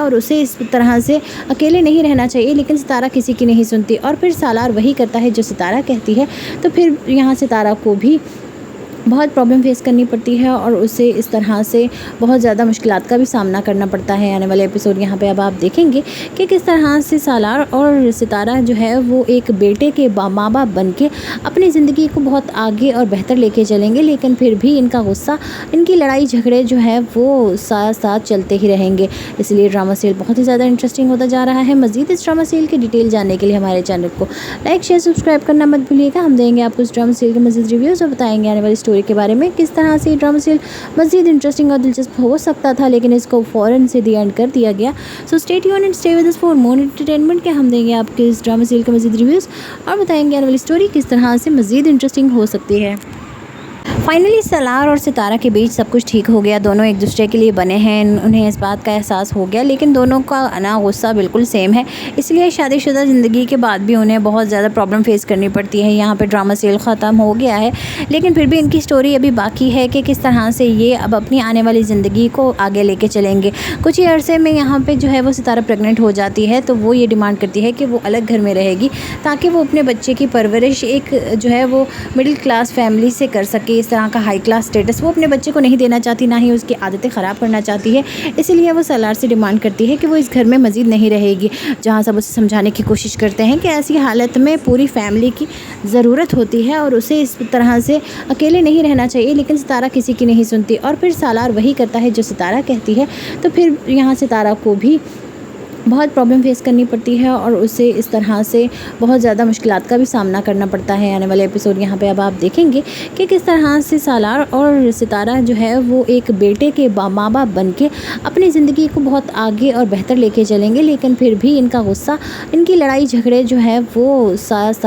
और उसे इस तरह से अकेले नहीं रहना चाहिए, लेकिन सितारा किसी की नहीं सुनती और फिर सालार वही करता है जो सितारा कहती है। तो फिर यहाँ सितारा को भी बहुत प्रॉब्लम फेस करनी पड़ती है और उसे इस तरह से बहुत ज़्यादा मुश्किलात का भी सामना करना पड़ता है। आने वाले एपिसोड यहाँ पे अब आप देखेंगे कि किस तरह से सालार और सितारा जो है वो एक बेटे के माँ बाप बन के अपनी ज़िंदगी को बहुत आगे और बेहतर लेके चलेंगे, लेकिन फिर भी इनका गुस्सा, इनकी लड़ाई झगड़े जो है वो साथ साथ चलते ही रहेंगे। इसलिए ड्रामा सीरियल बहुत ही ज़्यादा इंटरेस्टिंग होता जा रहा है। मज़ीद इस ड्रामा सीरियल की डिटेल जानने के लिए हमारे चैनल को लाइक शेयर सब्सक्राइब करना मत भूलिएगा। हम देंगे आपको इस ड्रामा सीरियल के मज़ीद रिव्यूज़ और बताएंगे आने वाली के बारे में किस तरह से ड्रामा सीरियल मज़ीद इंटरेस्टिंग और दिलचस्प हो सकता था, लेकिन इसको फ़ौरन से दी एंड कर दिया गया। So stay tuned and stay with us for more entertainment के हम देंगे आपके इस ड्रामा सीरियल के मज़ीद रिव्यूज़ और बताएंगे आने वाली स्टोरी किस तरह से मज़ीद इंटरेस्टिंग हो सकती है। फाइनली सालार और सितारा के बीच सब कुछ ठीक हो गया। दोनों एक दूसरे के लिए बने हैं, उन्हें इस बात का एहसास हो गया, लेकिन दोनों का ना गुस्सा बिल्कुल सेम है। इसलिए शादीशुदा ज़िंदगी के बाद भी उन्हें बहुत ज़्यादा प्रॉब्लम फेस करनी पड़ती है। यहाँ पे ड्रामा सीरियल ख़त्म हो गया है, लेकिन फिर भी इनकी स्टोरी अभी बाकी है कि किस तरह से ये अब अपनी आने वाली ज़िंदगी को आगे लेके चलेंगे। कुछ ही अरसे में यहाँ पर जो है वो सितारा प्रेगनेंट हो जाती है, तो वो ये डिमांड करती है कि वो अलग घर में रहेगी ताकि वो अपने बच्चे की परवरिश एक जो है वो मिडिल क्लास फैमिली से कर सके। इस तरह का हाई क्लास स्टेटस वो अपने बच्चे को नहीं देना चाहती, ना ही उसकी आदतें ख़राब करना चाहती है। इसलिए वो सालार से डिमांड करती है कि वो इस घर में मज़ीद नहीं रहेगी। जहाँ सब उसे समझाने की कोशिश करते हैं कि ऐसी हालत में पूरी फैमिली की ज़रूरत होती है और उसे इस तरह से अकेले नहीं रहना चाहिए, लेकिन सितारा किसी की नहीं सुनती और फिर सालार वही करता है जो सितारा कहती है। तो फिर यहाँ सितारा को भी बहुत प्रॉब्लम फेस करनी पड़ती है और उसे इस तरह से बहुत ज़्यादा मुश्किलात का भी सामना करना पड़ता है। आने वाले एपिसोड यहाँ पे अब आप देखेंगे कि किस तरह से सालार और सितारा जो है वो एक बेटे के माँ बाप बन के अपनी ज़िंदगी को बहुत आगे और बेहतर लेके चलेंगे, लेकिन फिर भी इनका गुस्सा, इनकी लड़ाई झगड़े जो है वो साथ साथ